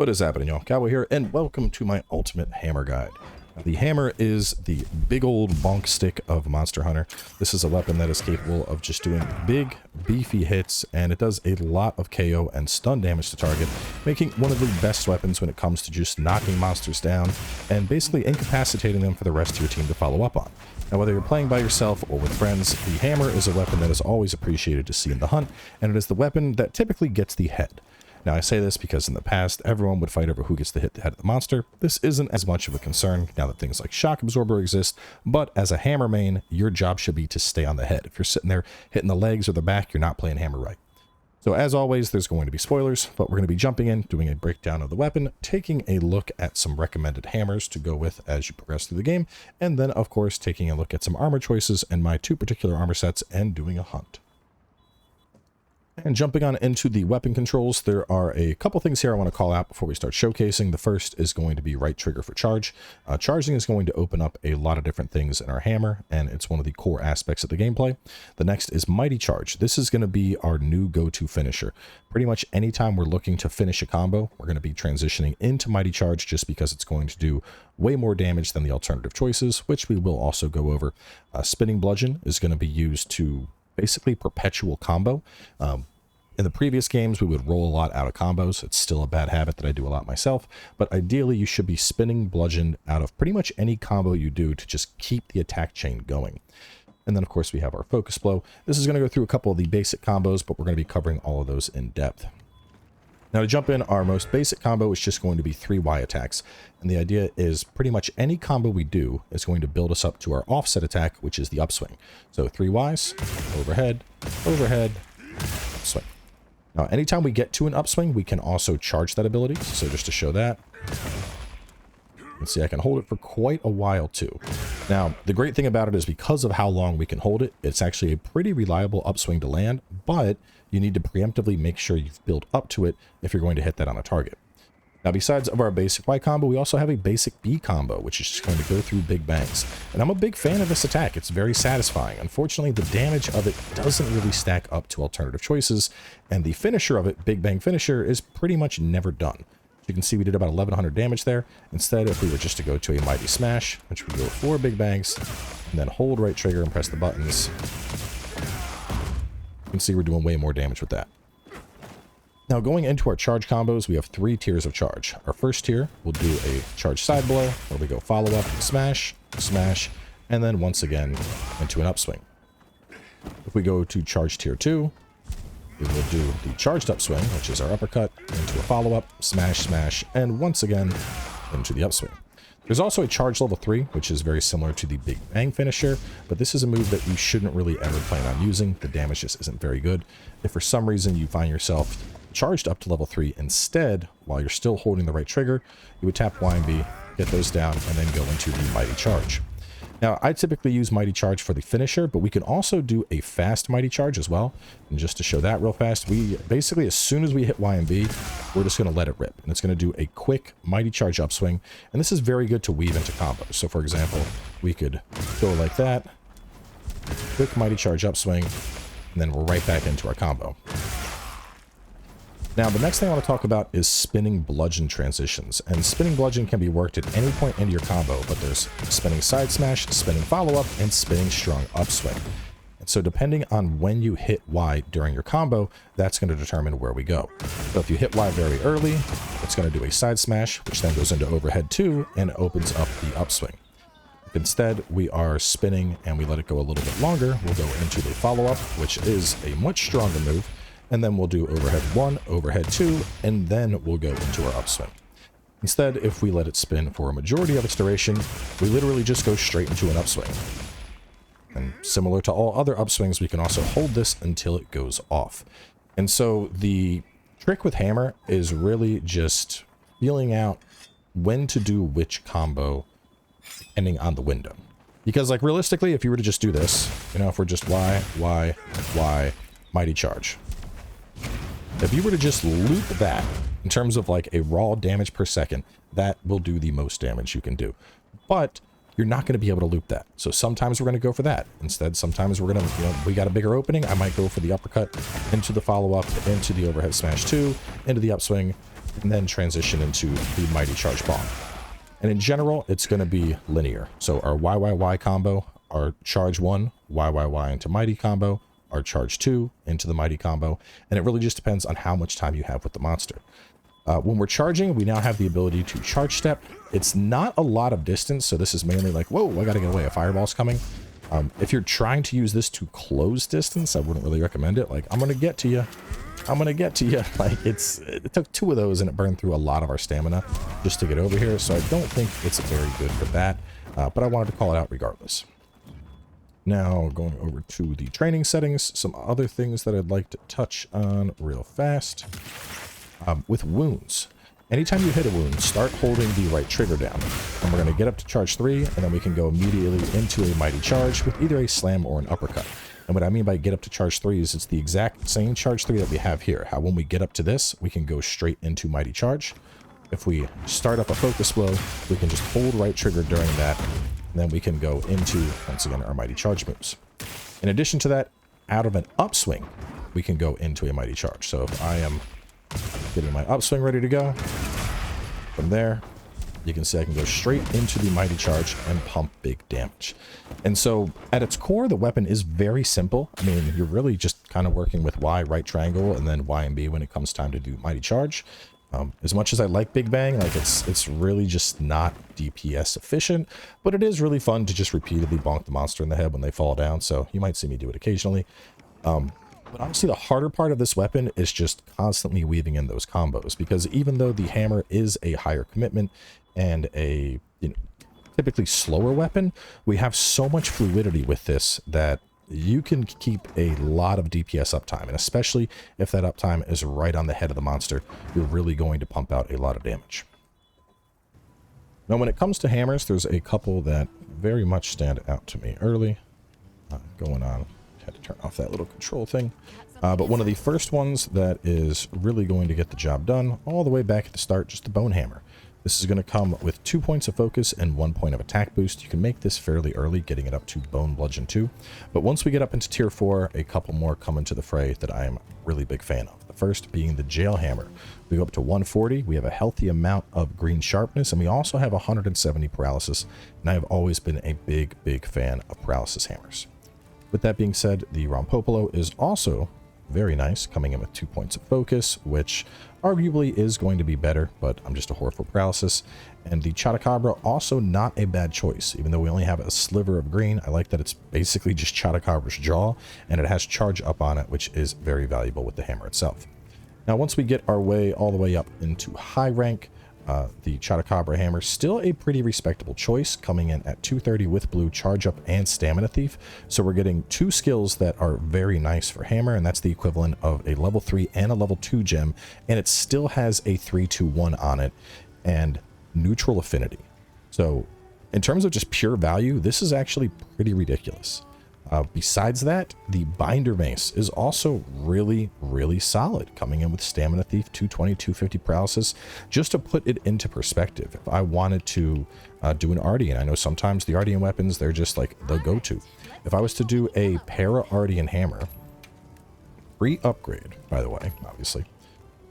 What is happening, y'all? Cowboy here, and welcome to my ultimate hammer guide. Now, the hammer is the big old bonk stick of Monster Hunter. This is a weapon that is capable of just doing big, beefy hits, and it does a lot of KO and stun damage to target, making one of the best weapons when it comes to just knocking monsters down and basically incapacitating them for the rest of your team to follow up on. Now, whether you're playing by yourself or with friends, the hammer is a weapon that is always appreciated to see in the hunt, and it is the weapon that typically gets the head. Now, I say this because in the past, everyone would fight over who gets to hit the head of the monster. This isn't as much of a concern now that things like Shock Absorber exist, but as a hammer main, your job should be to stay on the head. If you're sitting there hitting the legs or the back, you're not playing hammer right. So as always, there's going to be spoilers, but we're going to be jumping in, doing a breakdown of the weapon, taking a look at some recommended hammers to go with as you progress through the game, and then, of course, taking a look at some armor choices and my two particular armor sets and doing a hunt. And jumping on into the weapon controls, there are a couple things here I want to call out before we start showcasing. The first is going to be right trigger for charge. Charging is going to open up a lot of different things in our hammer, and it's one of the core aspects of the gameplay. The next is mighty charge. This is going to be our new go-to finisher. Pretty much anytime we're looking to finish a combo, we're going to be transitioning into mighty charge just because it's going to do way more damage than the alternative choices, which we will also go over. Spinning bludgeon is going to be used to basically perpetual combo. In the previous games, we would roll a lot out of combos. It's still a bad habit that I do a lot myself, but ideally you should be spinning bludgeon out of pretty much any combo you do to just keep the attack chain going. And then of course we have our focus blow. This is going to go through a couple of the basic combos, but we're going to be covering all of those in depth. Now to jump in, our most basic combo is just going to be 3Y attacks. And the idea is pretty much any combo we do is going to build us up to our offset attack, which is the upswing. So 3Ys, overhead, overhead, upswing. Now, anytime we get to an upswing, we can also charge that ability. So just to show that, you can see I can hold it for quite a while too. Now, the great thing about it is because of how long we can hold it, it's actually a pretty reliable upswing to land, but you need to preemptively make sure you've built up to it if you're going to hit that on a target. Now, besides of our basic Y combo, we also have a basic B combo, which is just going to go through big bangs. And I'm a big fan of this attack. It's very satisfying. Unfortunately, the damage of it doesn't really stack up to alternative choices, and the finisher of it, Big Bang Finisher, is pretty much never done. As you can see, we did about 1100 damage there. Instead, if we were just to go to a Mighty Smash, which would go 4 big bangs, and then hold right trigger and press the buttons, you can see we're doing way more damage with that. Now, going into our charge combos, we have 3 tiers of charge. Our first tier, we'll do a charge side blow, where we go follow up, smash, smash, and then once again into an upswing. If we go to charge tier 2, we will do the charged upswing, which is our uppercut, into a follow up, smash, smash, and once again into the upswing. There's also a charge level 3, which is very similar to the Big Bang finisher, but this is a move that you shouldn't really ever plan on using. The damage just isn't very good. If for some reason you find yourself charged up to level 3 instead, while you're still holding the right trigger, you would tap Y and B, get those down, and then go into the Mighty Charge. Now, I typically use Mighty Charge for the finisher, but we can also do a fast Mighty Charge as well. And just to show that real fast, we basically, as soon as we hit Y and B, we're just going to let it rip. And it's going to do a quick Mighty Charge upswing. And this is very good to weave into combos. So for example, we could go like that, quick Mighty Charge upswing, and then we're right back into our combo. Now, the next thing I want to talk about is spinning bludgeon transitions. And spinning bludgeon can be worked at any point into your combo, but there's spinning side smash, spinning follow-up, and spinning strong upswing. And so depending on when you hit Y during your combo, that's going to determine where we go. So if you hit Y very early, it's going to do a side smash, which then goes into overhead 2 and opens up the upswing. If instead we are spinning and we let it go a little bit longer, we'll go into the follow-up, which is a much stronger move. And then we'll do overhead 1, overhead 2, and then we'll go into our upswing. Instead, if we let it spin for a majority of its duration, we literally just go straight into an upswing. And similar to all other upswings, we can also hold this until it goes off. And so the trick with hammer is really just feeling out when to do which combo depending on the window. Because like realistically, if you were to just do this, you know, if we're just Y, Y, Y, Mighty Charge. If you were to just loop that in terms of like a raw damage per second, that will do the most damage you can do. But you're not going to be able to loop that. So sometimes we're going to go for that. Instead, sometimes we're going to, you know, we got a bigger opening. I might go for the uppercut into the follow-up, into the overhead smash 2, into the upswing, and then transition into the Mighty Charge Bomb. And in general, it's going to be linear. So our YYY combo, our charge 1, YYY into Mighty combo, our charge 2 into the Mighty combo, and it really just depends on how much time you have with the monster. When we're charging, we now have the ability to charge step. It's not a lot of distance, so this is mainly like, whoa, I gotta get away, a fireball's coming. If you're trying to use this to close distance, I wouldn't really recommend it. Like, I'm gonna get to you. I'm gonna get to you. Like, it took 2 of those and it burned through a lot of our stamina just to get over here, so I don't think it's very good for that, but I wanted to call it out regardless. Now, going over to the training settings, some other things that I'd like to touch on real fast. With wounds, anytime you hit a wound, start holding the right trigger down. And we're going to get up to charge 3, and then we can go immediately into a Mighty Charge with either a slam or an uppercut. And what I mean by get up to charge 3 is it's the exact same charge 3 that we have here. How when we get up to this, we can go straight into Mighty Charge. If we start up a focus blow, we can just hold right trigger during that, and then we can go into, once again, our Mighty Charge moves. In addition to that, out of an upswing, we can go into a Mighty Charge. So if I am getting my upswing ready to go, from there, you can see I can go straight into the Mighty Charge and pump big damage. And so at its core, the weapon is very simple. I mean, you're really just kind of working with Y, right triangle, and then Y and B when it comes time to do Mighty Charge. As much as I like Big Bang, like it's really just not DPS efficient, but it is really fun to just repeatedly bonk the monster in the head when they fall down. So you might see me do it occasionally. But honestly, the harder part of this weapon is just constantly weaving in those combos, because even though the hammer is a higher commitment and a typically slower weapon, we have so much fluidity with this that you can keep a lot of DPS uptime, and especially if that uptime is right on the head of the monster, you're really going to pump out a lot of damage. Now, when it comes to hammers, there's a couple that very much stand out to me early. Going on. Had to turn off that little control thing. But one of the first ones that is really going to get the job done all the way back at the start, just the bone hammer. This is going to come with 2 points of focus and 1 point of attack boost. You can make this fairly early, getting it up to bone bludgeon 2. But once we get up into tier 4, a couple more come into the fray that I am a really big fan of. The first being the jail hammer. We go up to 140. We have a healthy amount of green sharpness, and we also have 170 paralysis. And I have always been a big fan of paralysis hammers. With that being said, the Rompopolo is also very nice, coming in with 2 points of focus, which arguably is going to be better, but I'm just a whore for paralysis. And the Chotacabra, also not a bad choice, even though we only have a sliver of green. I like that it's basically just Chotacabra's jaw, and it has charge up on it, which is very valuable with the hammer itself. Now, once we get our way all the way up into high rank, the Chotacabra hammer, still a pretty respectable choice, coming in at 230 with blue, charge up, and stamina thief. So we're getting 2 skills that are very nice for hammer, and that's the equivalent of a level 3 and a level 2 gem, and it still has a 3-2-1 on it and neutral affinity. So in terms of just pure value, this is actually pretty ridiculous. Besides that, the binder mace is also really solid, coming in with stamina thief, 220, 250 paralysis. Just to put it into perspective, if I wanted to do an Ardian, I know sometimes the Ardian weapons, they're just like the go-to. If I was to do a para Ardian hammer, free upgrade, by the way, obviously,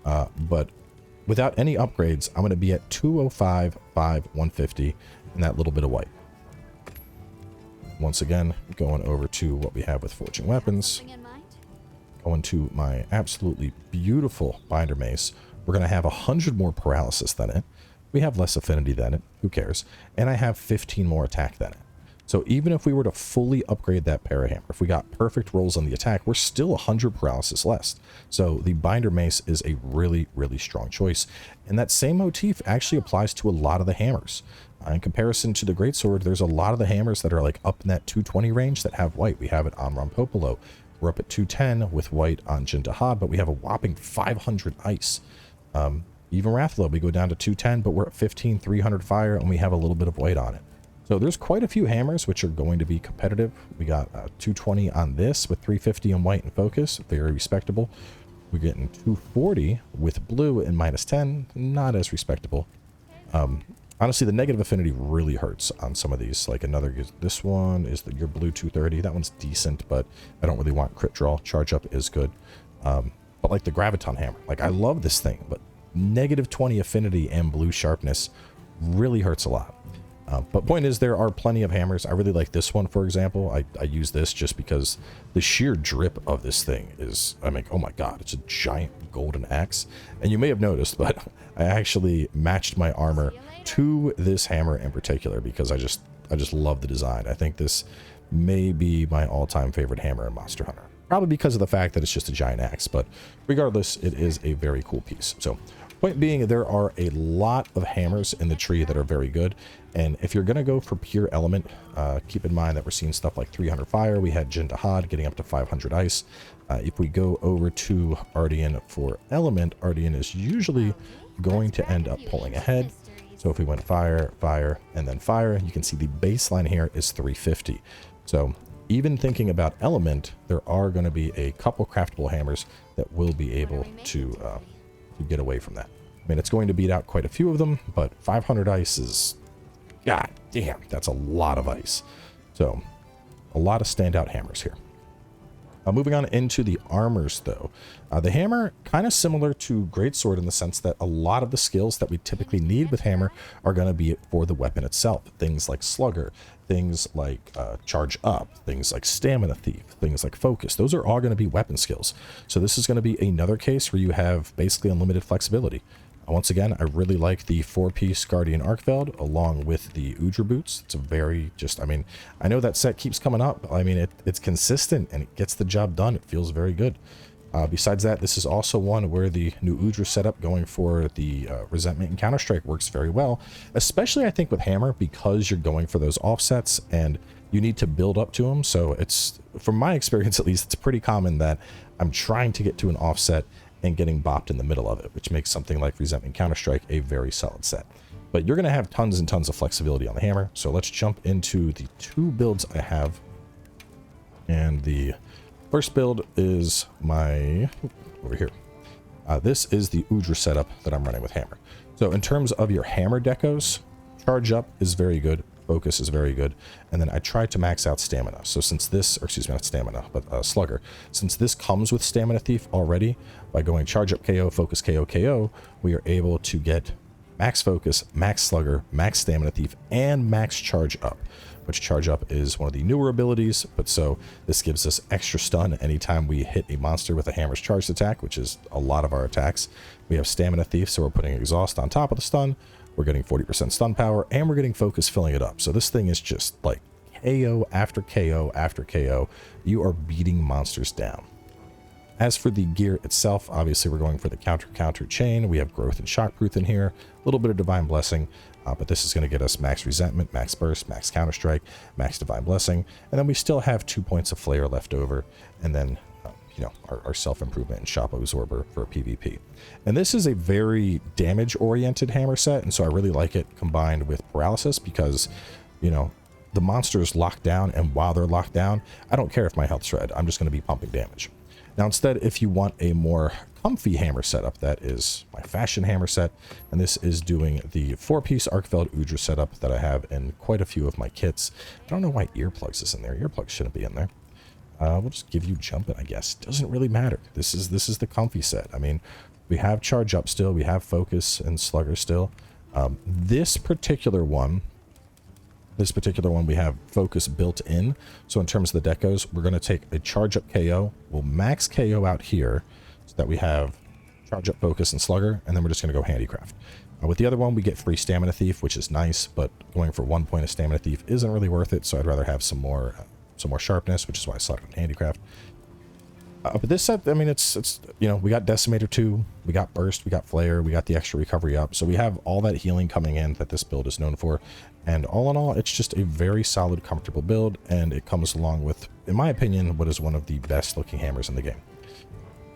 but without any upgrades, I'm going to be at 205, 5, 150, and that little bit of white. Once again, going over to what we have with forging weapons, going to my absolutely beautiful binder mace, we're going to have 100 more paralysis than it. We have less affinity than it, who cares? And I have 15 more attack than it. So even if we were to fully upgrade that parahammer, if we got perfect rolls on the attack, we're still 100 paralysis less. So the binder mace is a really strong choice. And that same motif actually applies to a lot of the hammers. In comparison to the greatsword, there's a lot of the hammers that are like up in that 220 range that have white. We have it on Rompopolo. We're up at 210 with white on Jindahad, but we have a whopping 500 ice. Even Rathlow, we go down to 210, but we're at 15, 300 fire, and we have a little bit of white on it. So there's quite a few hammers which are going to be competitive. We got 220 on this with 350 in white and focus, very respectable. We're getting 240 with blue and -10, not as respectable. Honestly, the negative affinity really hurts on some of these. Like this one is your blue 230. That one's decent, but I don't really want crit draw. Charge up is good. But like the Graviton hammer, like I love this thing, but -20 affinity and blue sharpness really hurts a lot. But point is, there are plenty of hammers. I really like this one, for example. I use this just because the sheer drip of this thing is, I mean, oh my god, it's a giant golden axe. And you may have noticed, but I actually matched my armor to this hammer in particular because I just love the design. I think this may be my all-time favorite hammer in Monster Hunter. Probably because of the fact that it's just a giant axe, but regardless, it is a very cool piece. So point being, there are a lot of hammers in the tree that are very good. And if you're going to go for pure element, keep in mind that we're seeing stuff like 300 fire. We had Jin Dahad getting up to 500 ice. If we go over to Ardian for element, Ardian is usually going to end up pulling ahead. So if we went fire, fire, and then fire, you can see the baseline here is 350. So even thinking about element, there are going to be a couple craftable hammers that will be able to get away from that. I mean, it's going to beat out quite a few of them, but 500 ice is, god damn, that's a lot of ice. So a lot of standout hammers here. Moving on into the armors, though. The hammer, kind of similar to greatsword in the sense that a lot of the skills that we typically need with hammer are going to be for the weapon itself. Things like slugger, things like charge up, things like stamina thief, things like focus. Those are all going to be weapon skills. So this is going to be another case where you have basically unlimited flexibility. Once again, I really like the 4-piece Guardian Arkfeld along with the Udra boots. It's a very I mean, I know that set keeps coming up. I mean, it's consistent and it gets the job done. It feels very good. Besides that, this is also one where the new Udra setup going for the Resentment and Counter-Strike works very well, especially I think with Hammer, because you're going for those offsets and you need to build up to them. So it's, from my experience at least, it's pretty common that I'm trying to get to an offset and getting bopped in the middle of it, which makes something like Resentment Counter-Strike a very solid set. But you're going to have tons and tons of flexibility on the hammer. So let's jump into the 2 builds I have. And the first build is my, over here. This is the Udra setup that I'm running with hammer. So in terms of your hammer decos, charge up is very good. Focus is very good. And then I tried to max out stamina. So since this, or excuse me, not stamina, but slugger, since this comes with stamina thief already, by going charge up KO, focus KO, KO, we are able to get max focus, max slugger, max stamina thief, and max charge up, which charge up is one of the newer abilities. But so this gives us extra stun anytime we hit a monster with a hammer's charged attack, which is a lot of our attacks. We have stamina thief, so we're putting exhaust on top of the stun. We're getting 40% stun power, and we're getting focus filling it up. So this thing is just like KO after KO after KO. You are beating monsters down. As for the gear itself, obviously we're going for the counter chain. We have growth and shockproof in here, a little bit of divine blessing, but this is going to get us max resentment, max burst, max counter strike, max divine blessing, and then we still have 2 points of flare left over, and then you know, our self-improvement and shop absorber for PvP. And this is a very damage-oriented hammer set, and so I really like it combined with paralysis because, you know, the monsters lock down, and while they're locked down, I don't care if my health's red. I'm just going to be pumping damage. Now, instead, if you want a more comfy hammer setup, that is my fashion hammer set, and this is doing the 4-piece Arkfeld Udra setup that I have in quite a few of my kits. I don't know why earplugs is in there. Earplugs shouldn't be in there. We'll just give you jumping, I guess. Doesn't really matter. This is the comfy set. I mean, we have charge up still. We have focus and slugger still. This particular one, we have focus built in. So in terms of the decos, we're going to take a charge up KO. We'll max KO out here so that we have charge up focus and slugger, and then we're just going to go handicraft. With the other one, we get free stamina thief, which is nice, but going for 1 point of stamina thief isn't really worth it. So I'd rather have some more sharpness, which is why I selected handicraft. But this set, I mean, it's you know, we got Decimator 2, we got Burst, we got Flare, we got the extra recovery up. So we have all that healing coming in that this build is known for. And all in all, it's just a very solid, comfortable build. And it comes along with, in my opinion, what is one of the best looking hammers in the game.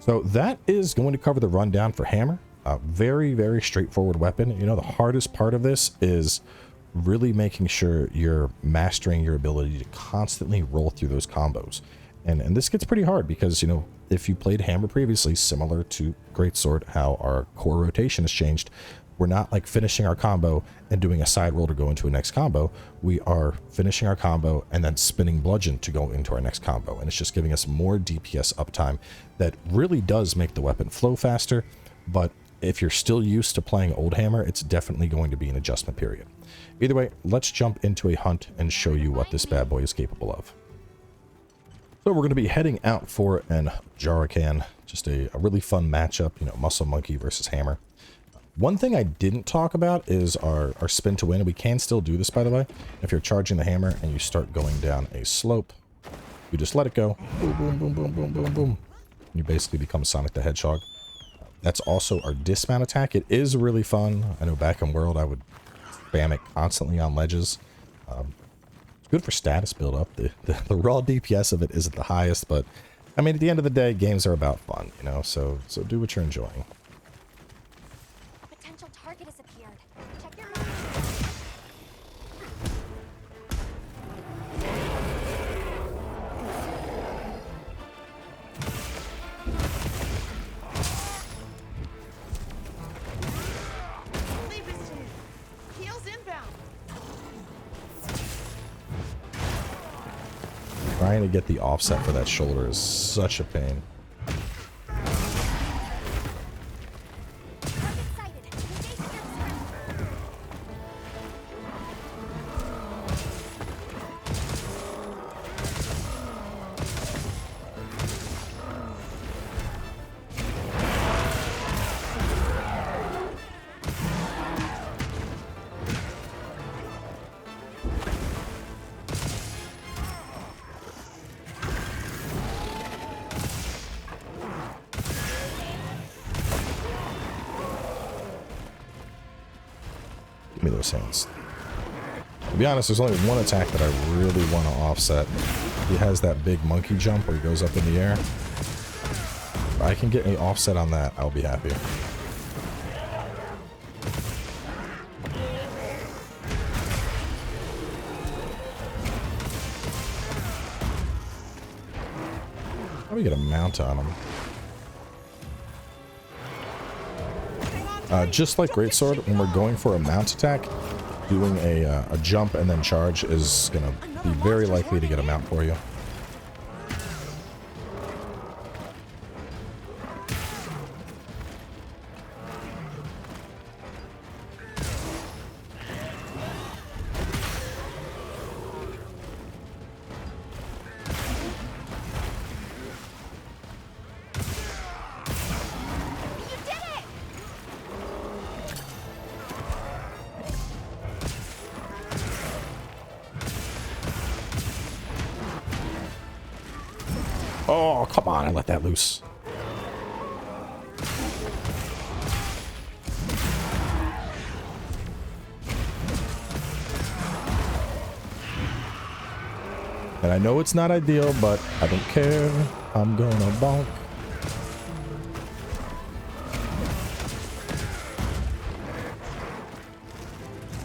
So that is going to cover the rundown for hammer. Very, very straightforward weapon. You know, the hardest part of this is really making sure you're mastering your ability to constantly roll through those combos. And this gets pretty hard because, you know, if you played hammer previously, similar to greatsword, how our core rotation has changed, we're not like finishing our combo and doing a side roll to go into a next combo. We are finishing our combo and then spinning bludgeon to go into our next combo. And it's just giving us more DPS uptime that really does make the weapon flow faster, but if you're still used to playing old hammer, it's definitely going to be an adjustment period. Either way, let's jump into a hunt and show you what this bad boy is capable of. So we're going to be heading out for an Jarakan, just a really fun matchup, you know, muscle monkey versus hammer. One thing I didn't talk about is our spin to win. We can still do this, by the way. If you're charging the hammer and you start going down a slope, you just let it go. Boom, boom, boom, boom, boom, boom, boom. You basically become Sonic the Hedgehog. That's also our dismount attack. It is really fun. I know back in World I would spam it constantly on ledges. It's good for status build up. The raw DPS of it isn't the highest, but I mean, at the end of the day, games are about fun, you know, so do what you're enjoying. Potential target has appeared. Check your Leave this to me. Heels inbound. Trying to get the offset for that shoulder is such a pain. target sighted. Engage your strength. Give me those hands. To be honest, there's only one attack that I really want to offset. He has that big monkey jump where he goes up in the air. If I can get any offset on that, I'll be happy. How do we get a mount on him? Just like Greatsword, when we're going for a mount attack, doing a jump and then charge is going to be very likely to get a mount for you. You did it! Oh, come on, I let that loose. And I know it's not ideal, but I don't care. I'm gonna bonk.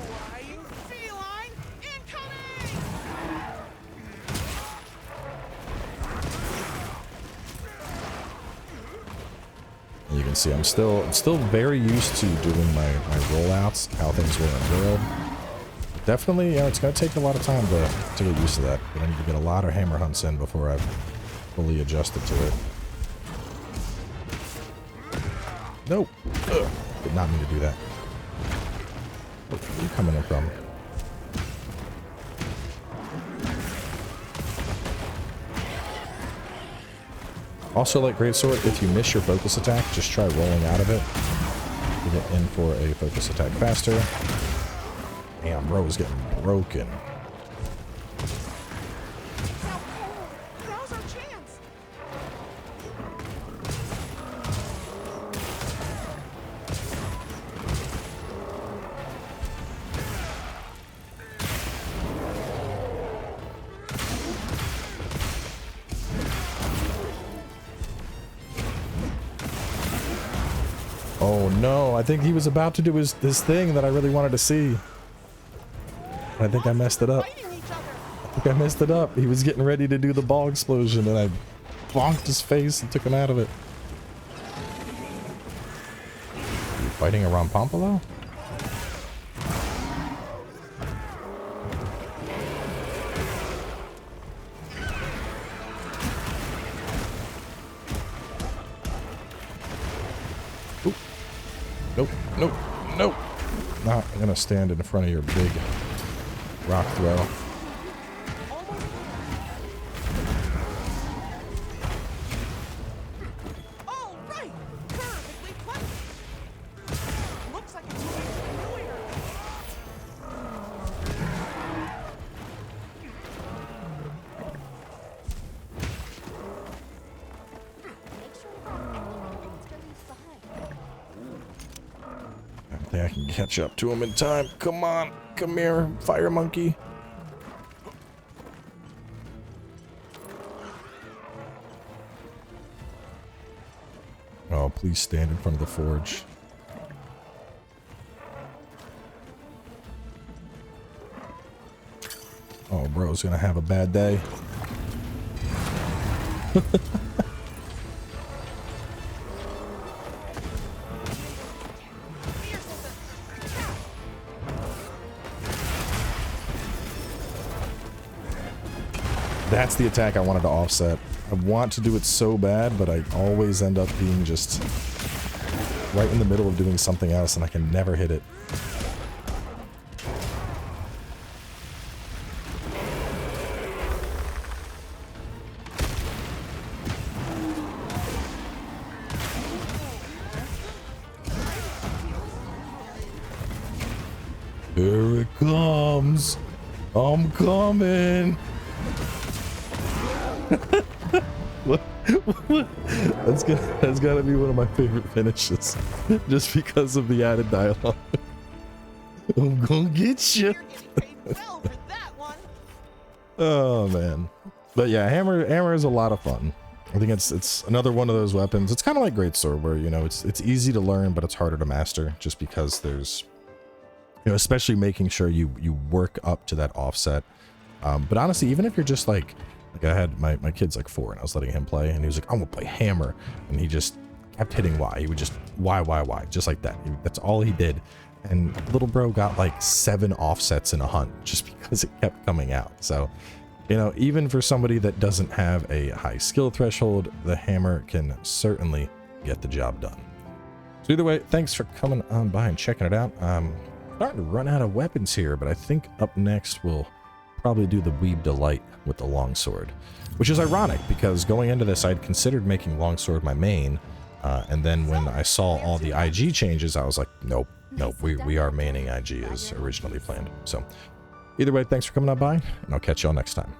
Flying feline incoming! You can see I'm still very used to doing my rollouts, how things work in World. Definitely, you know, it's gonna take a lot of time to get used to that. But I need to get a lot of hammer hunts in before I've fully adjusted to it. Nope. Ugh. Did not mean to do that. Where are you coming in from? Also, like Greatsword, if you miss your focus attack, just try rolling out of it to get in for a focus attack faster. Damn, bro is getting broken. Now's our chance. Oh no, I think he was about to do his thing that I really wanted to see. I think I messed it up. Fighting each other. I think I messed it up. He was getting ready to do the ball explosion and I bonked his face and took him out of it. Are you fighting a Rompompolo? Nope, nope, nope. Not gonna stand in front of your big rock throw. All right, perfectly placed. Looks like it's moving familiar. Make sure to grab anything that still leaves behind. I don't think I can catch up to him in time. Come on, come here, fire monkey. Oh, please stand in front of the forge. Oh, bro's gonna have a bad day. That's the attack I wanted to offset. I want to do it so bad, but I always end up being just right in the middle of doing something else, and I can never hit it. Here it comes. I'm coming. That's gotta be one of my favorite finishes, just because of the added dialogue. I'm gonna get you. You're getting paid well for that one. Oh man, but yeah, hammer is a lot of fun. I think it's another one of those weapons. It's kind of like greatsword, where you know it's easy to learn, but it's harder to master, just because there's, you know, especially making sure you work up to that offset. But honestly, even if you're just like I had my kid's like 4 and I was letting him play and he was like, I'm gonna play hammer, and he just kept hitting Y. He would just Y, just like that. That's all he did. And little bro got like 7 offsets in a hunt just because it kept coming out. So, you know, even for somebody that doesn't have a high skill threshold, the hammer can certainly get the job done. So either way, thanks for coming on by and checking it out. Starting to run out of weapons here, but I think up next we'll probably do the Weeb Delight with the longsword, which is ironic because going into this I'd considered making longsword my main, and then when I saw all the IG changes I was like, nope, we are maining IG as originally planned. So either way, thanks for coming on by, and I'll catch y'all next time.